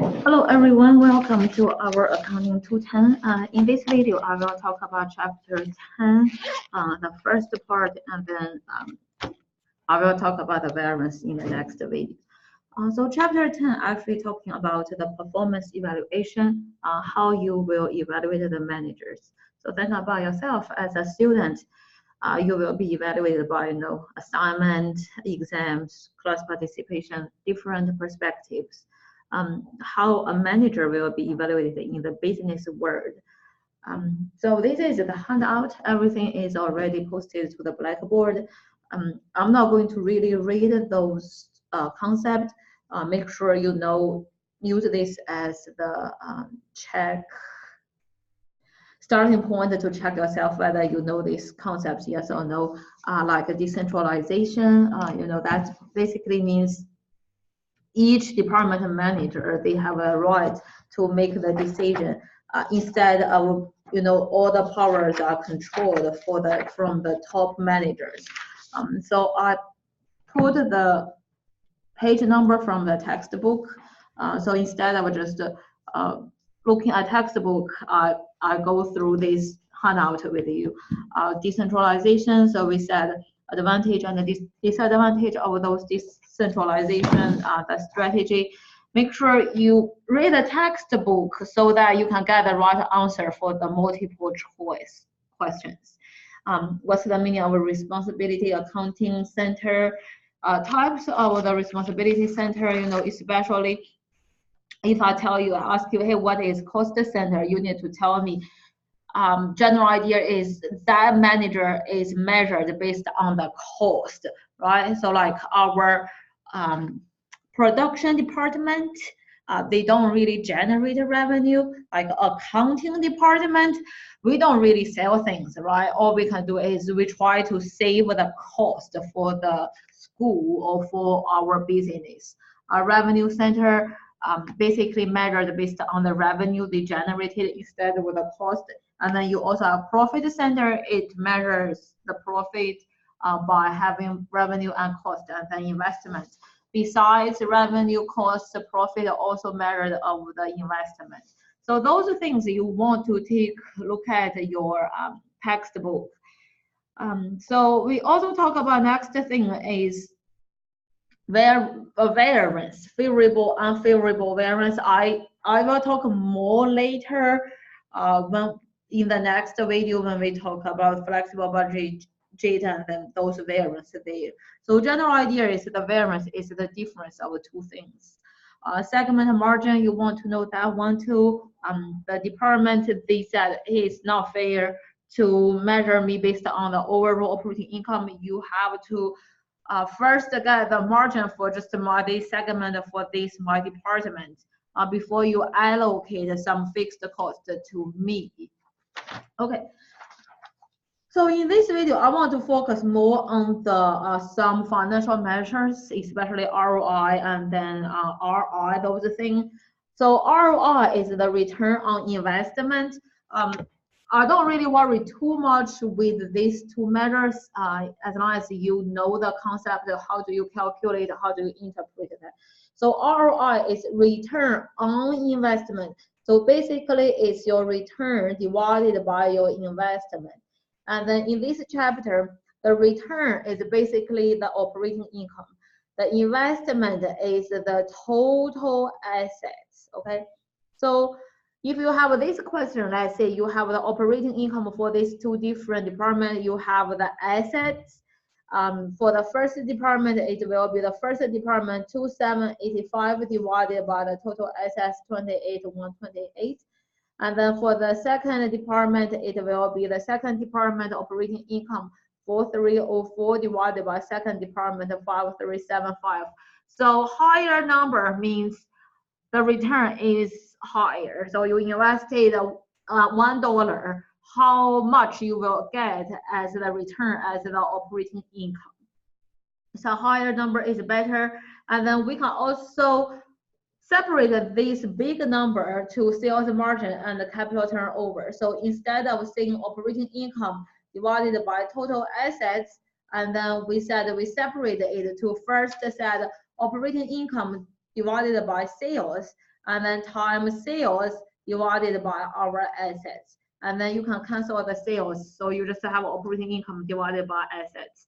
Hello everyone, welcome to our Accounting 210. In this video, I will talk about Chapter 10, the first part, and then I will talk about the variance in the next video. So Chapter 10 actually talking about the performance evaluation, how you will evaluate the managers. So think about yourself as a student. You will be evaluated by assignment, exams, class participation, different perspectives. How a manager will be evaluated in the business world. So this is the handout. Everything is already posted to the Blackboard. I'm not going to really read those concepts. Make sure you use this as the starting point to check yourself whether you know these concepts, yes or no. Like a decentralization, that basically means each department manager, they have a right to make the decision instead of all the powers are controlled from the top managers. So I put the page number from the textbook. So instead of just looking at textbook, I go through this handout with you. Decentralization, so we said advantage and disadvantage of those decentralization, the strategy. Make sure you read the textbook so that you can get the right answer for the multiple choice questions. What's the meaning of a responsibility accounting center? Types of the responsibility center, especially if I ask you, hey, what is cost center? You need to tell me. General idea is that manager is measured based on the cost, right? So like our production department, they don't really generate revenue. Like accounting department, we don't really sell things, right? All we can do is we try to save the cost for the school or for our business. Our revenue center basically measured based on the revenue they generated instead of the cost. And then you also have profit center. It measures the profit by having revenue and cost and then investment. Besides revenue, cost, profit also measured of the investment. So those are things you want to take a look at your textbook. So we also talk about next thing is variance, favorable, unfavorable variance. I will talk more later in the next video when we talk about flexible budget and then those variance there. So general idea is the variance is the difference of two things. Segment margin, you want to know that one too. The department, they said it's not fair to measure me based on the overall operating income. You have to first get the margin for just this segment for my department before you allocate some fixed cost to me. Okay. So in this video, I want to focus more on the some financial measures, especially ROI and then RI, those things. So ROI is the return on investment. I don't really worry too much with these two measures as long as you know the concept of how do you calculate, how do you interpret that. So ROI is return on investment. So basically, it's your return divided by your investment. And then in this chapter, the return is basically the operating income. The investment is the total assets, okay? So if you have this question, let's say you have the operating income for these two different departments, you have the assets. For the first department, it will be the first department 2785 divided by the total assets 28128. And then for the second department, it will be the second department operating income 4304 divided by second department 5375. So higher number means the return is higher. So you invested $1, how much you will get as the return as the operating income. So higher number is better. And then we can also separate this big number to sales margin and the capital turnover. So instead of saying operating income divided by total assets, and then we said we separated it to first said operating income divided by sales, and then times sales divided by our assets. And then you can cancel the sales. So you just have operating income divided by assets.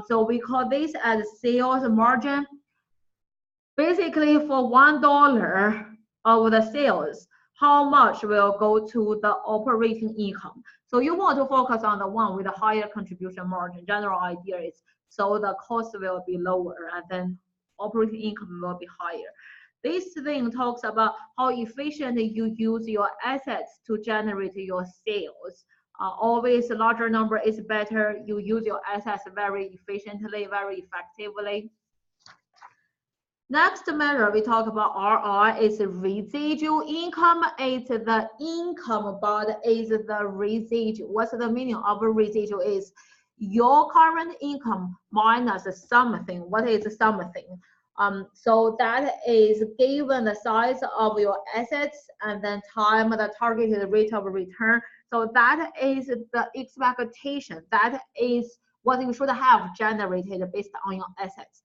So we call this as sales margin. Basically, for $1 of the sales, how much will go to the operating income? So you want to focus on the one with a higher contribution margin. General idea is so the cost will be lower and then operating income will be higher. This thing talks about how efficient you use your assets to generate your sales. Always a larger number is better. You use your assets very efficiently, very effectively. Next measure we talk about ROI is residual income. It's the income, but is the residual. What's the meaning of a residual? Is your current income minus something. What is something? So that is given the size of your assets and then time the targeted rate of return. So that is the expectation. That is what you should have generated based on your assets.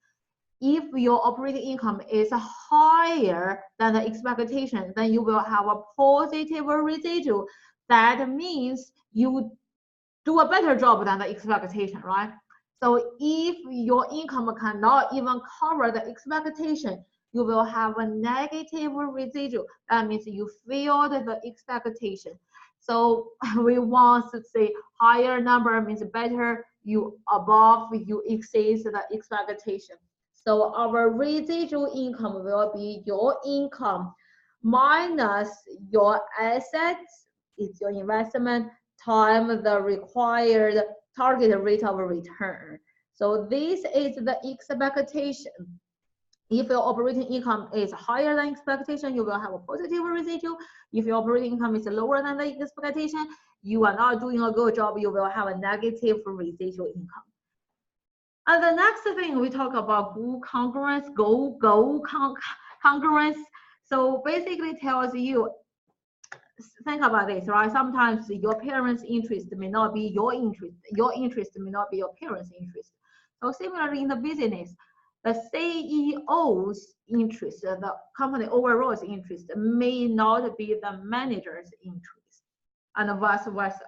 If your operating income is higher than the expectation, then you will have a positive residual. That means you do a better job than the expectation, right? So if your income cannot even cover the expectation, you will have a negative residual. That means you failed the expectation. So we want to say higher number means better, you above, you exceed the expectation. So our residual income will be your income minus your assets, it's your investment, time the required target rate of return. So this is the expectation. If your operating income is higher than expectation, you will have a positive residual. If your operating income is lower than the expectation, you are not doing a good job, you will have a negative residual income. And the next thing we talk about goal congruence, congruence. So basically tells you, think about this, right? Sometimes your parents' interest may not be your interest may not be your parents' interest. So similarly in the business, the CEO's interest, the company overall's interest may not be the manager's interest, and vice versa.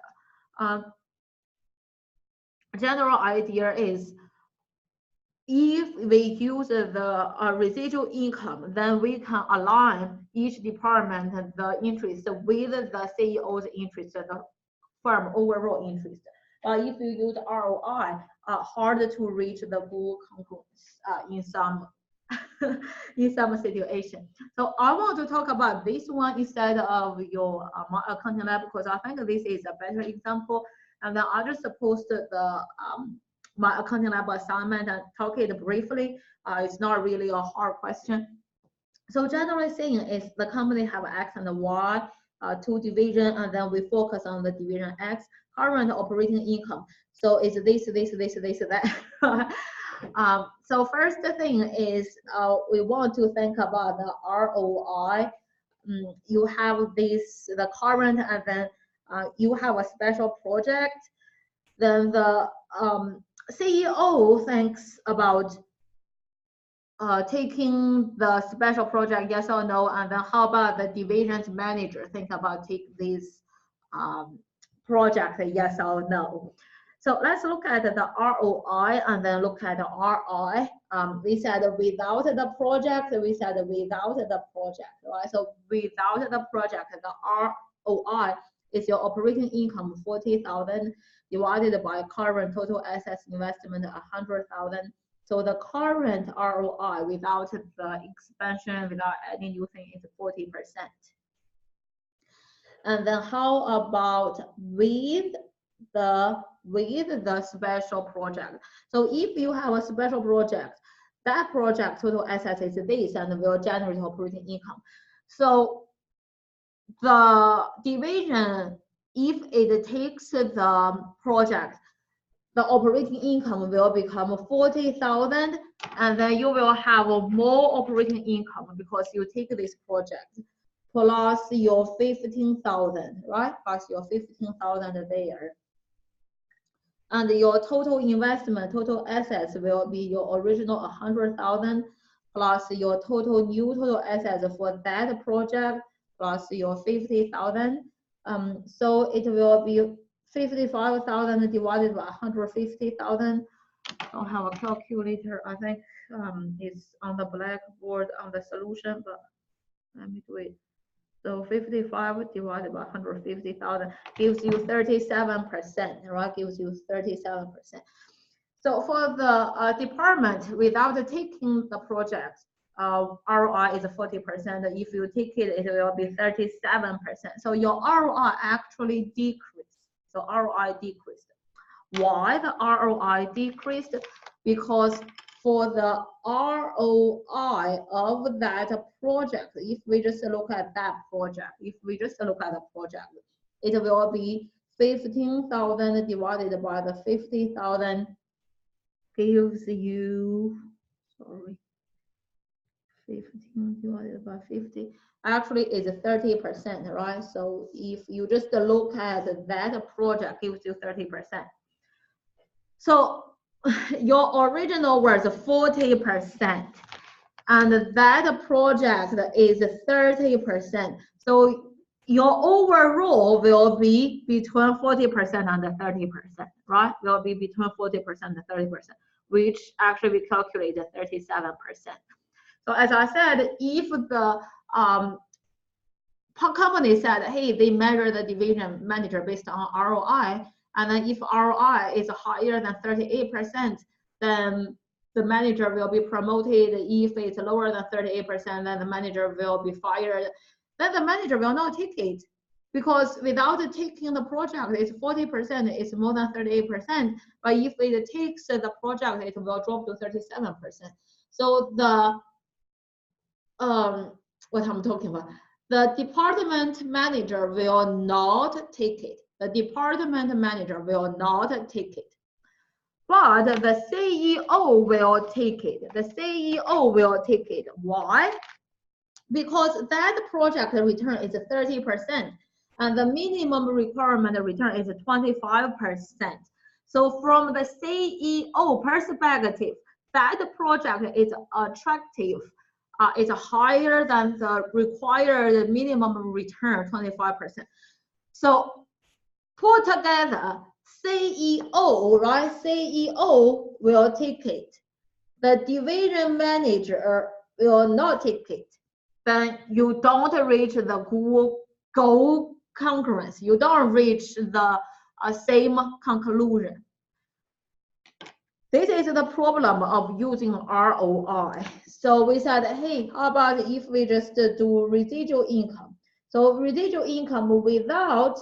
General idea is, if we use the residual income, then we can align each department the interest with the CEO's interest, the firm overall interest. But if you use ROI, hard to reach the goal congruence in some in some situation. So I want to talk about this one instead of your accounting lab, because I think this is a better example. And then I just posted the my accounting lab assignment and talk it briefly. It's not really a hard question. So generally saying is the company have X and Y, two division, and then we focus on the division X, current operating income. So it's this, that. So first thing is we want to think about the ROI. You have this, the current, and then you have a special project. Then the CEO thinks about taking the special project, yes or no, and then how about the division's manager think about take this project, yes or no. So let's look at the ROI and then look at the RI. We said without the project, we said without the project, right? So without the project, the ROI is your operating income 40,000 divided by current total assets investment 100,000. So the current ROI without the expansion, without adding new thing, is 40%. And then how about with the special project? So if you have a special project, that project total assets is this and will generate operating income. So the division, if it takes the project, the operating income will become 40,000, and then you will have more operating income because you take this project plus your 15,000, right? Plus your 15,000 there. And your total investment, total assets will be your original 100,000 plus your total assets for that project plus your 50,000. So it will be 55,000 divided by 150,000. I don't have a calculator. I think it's on the blackboard on the solution, but let me do it. So 55 divided by 150,000 gives you 37%, right? Gives you 37%. So for the department, without taking the project, ROI is 40%. If you take it, it will be 37%. So your ROI actually decreased. So ROI decreased. Why the ROI decreased? Because for the ROI of that project, if we just look at that project, it will be 15,000 divided by the 50,000 gives you, 15 divided by 50 actually is 30%, right? So if you just look at that project, gives you 30%. So your original was 40%, and that project is 30%. So your overall will be between 40% and 30%, right? Will be between 40% and 30%, which actually we calculated 37%. So as I said, if the company said, hey, they measure the division manager based on ROI, and then if ROI is higher than 38%, then the manager will be promoted. If it's lower than 38%, then the manager will be fired. Then the manager will not take it, because without taking the project, it's 40%, it's more than 38%. But if it takes the project, it will drop to 37%. So the what I'm talking about, the department manager will not take it. The department manager will not take it. But the CEO will take it. The CEO will take it. Why? Because that project return is 30%, and the minimum requirement return is 25%. So from the CEO perspective, that project is attractive. It's higher than the required minimum return, 25%. So put together, CEO, right? CEO will take it. The division manager will not take it. Then you don't reach the goal concurrence. You don't reach the same conclusion. This is the problem of using ROI. So we said, hey, how about if we just do residual income? So residual income without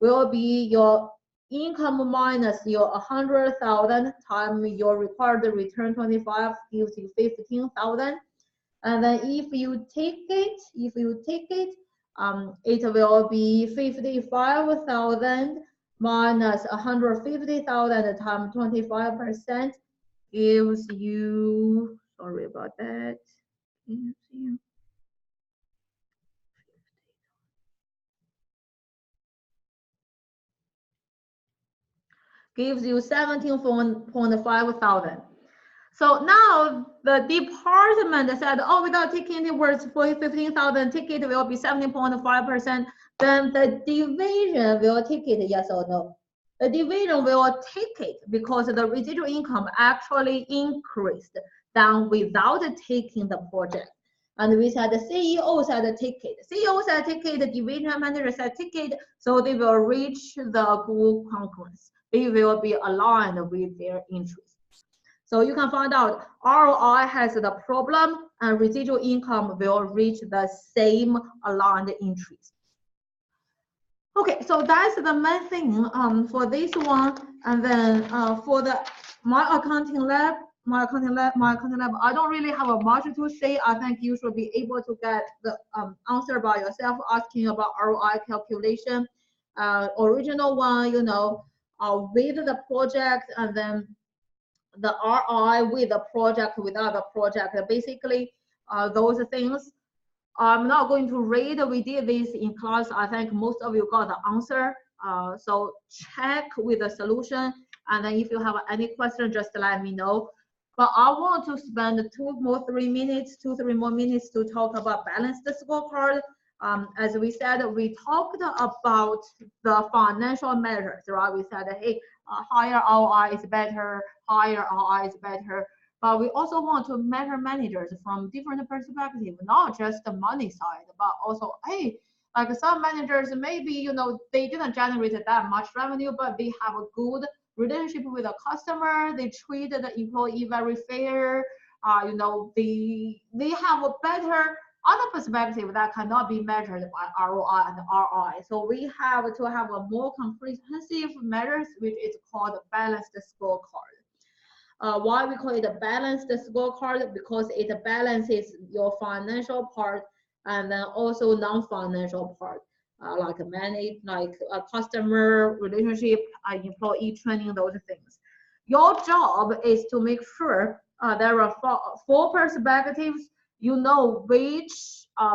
will be your income minus your 100,000 times your required return 25 gives you 15,000. And then if you take it, it will be 55,000 minus 150,000 times 25% gives you, sorry about that, gives you 17,500. So now the department said, oh, without taking it worth for 15,000, ticket will be 17.5%. Then the division will take it, yes or no? The division will take it because the residual income actually increased than without taking the project. And we said the CEO said take it. CEO said take it, the division manager said take it, so they will reach the goal concurrence. They will be aligned with their interests. So you can find out ROI has the problem and residual income will reach the same aligned interest. Okay, so that's the main thing for this one. And then for the my accounting lab, I don't really have much to say. I think you should be able to get the answer by yourself, asking about ROI calculation. Original one, you know, with the project, and then the ROI with the project, without the project, basically those things. I'm not going to read. We did this in class. I think most of you got the answer. So check with the solution. And then if you have any question, just let me know. But I want to spend 2-3 more minutes to talk about balanced scorecard. As we said, we talked about the financial measures, right? We said, hey, higher ROI is better, higher ROI is better. But we also want to measure managers from different perspectives, not just the money side, but also, hey, like some managers, maybe, you know, they didn't generate that much revenue, but they have a good relationship with the customer. They treat the employee very fair. You know, they have a better other perspective that cannot be measured by ROI and ROI. So we have to have a more comprehensive measures, which is called balanced scorecard. Why we call it a balanced scorecard? Because it balances your financial part and then also non-financial part, like a customer relationship, employee training, those things. Your job is to make sure there are four perspectives. You know which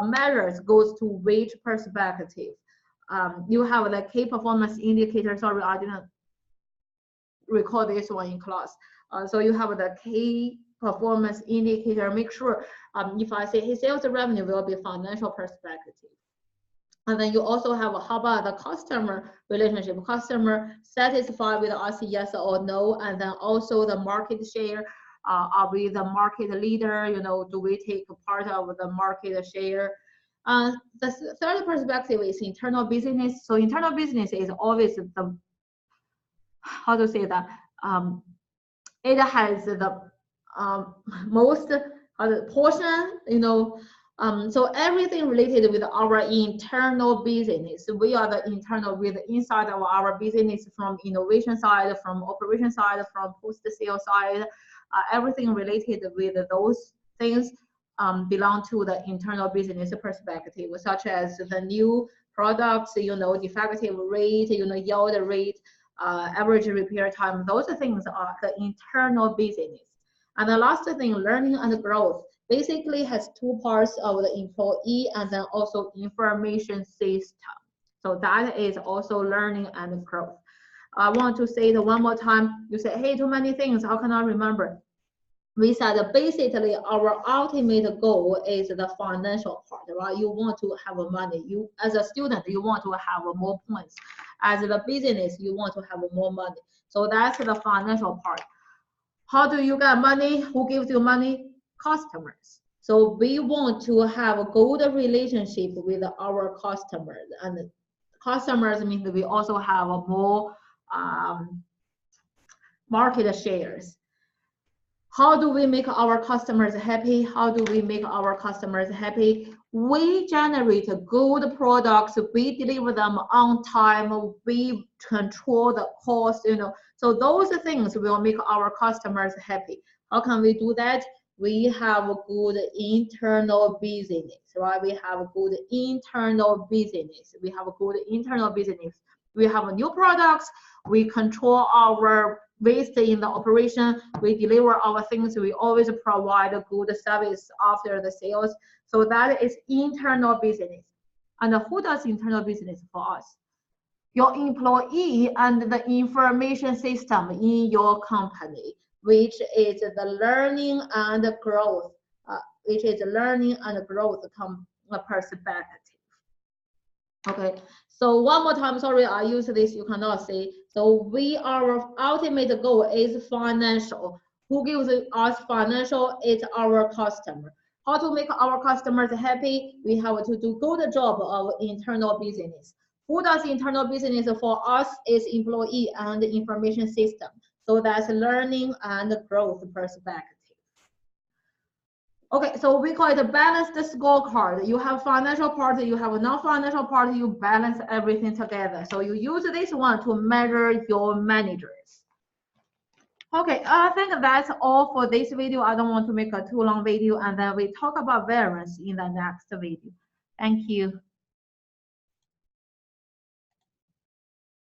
measures goes to which perspective. You have the key performance indicator. Sorry, I didn't record this one in class. So you have the key performance indicator. Make sure if I say, hey, sales revenue will be financial perspective. And then you also have how about the customer relationship, customer satisfied with us, yes or no, and then also the market share. Are we the market leader? You know, do we take part of the market share? The third perspective is internal business. So internal business is always the, how to say that, it has the most portion, you know, so everything related with our internal business. We are the internal with inside of our business, from innovation side, from operation side, from post-sale side, everything related with those things belong to the internal business perspective, such as the new products, you know, defective rate, you know, yield rate, average repair time. Those things are the internal business. And the last thing, learning and growth, basically has two parts of the employee and then also information system. So that is also learning and growth. I want to say it one more time. You say, hey, too many things, how can I remember? We said basically our ultimate goal is the financial part, right? You want to have money. You, as a student, you want to have more points. As the business, you want to have more money. So that's the financial part. How do you get money? Who gives you money? Customers. So we want to have a good relationship with our customers, and customers means we also have more market shares. How do we make our customers happy? How do we make our customers happy? We generate good products, we deliver them on time, we control the cost, you know. So those things will make our customers happy. How can we do that? We have a good internal business, right? We have a good internal business. We have a good internal business. We have new products. We control our waste in the operation. We deliver our things. We always provide a good service after the sales. So that is internal business. And who does internal business for us? Your employee and the information system in your company, which is the learning and growth, perspective. Okay, so one more time, sorry, I use this, you cannot see. So our ultimate goal is financial. Who gives us financial? It's our customer. How to make our customers happy? We have to do good job of internal business. Who does internal business for us? Is employee and information system. So that's learning and growth perspective. Okay, so we call it a balanced scorecard. You have financial part, you have a non-financial part, you balance everything together. So you use this one to measure your managers. Okay, I think that's all for this video. I don't want to make a too long video, and then we talk about variance in the next video. Thank you.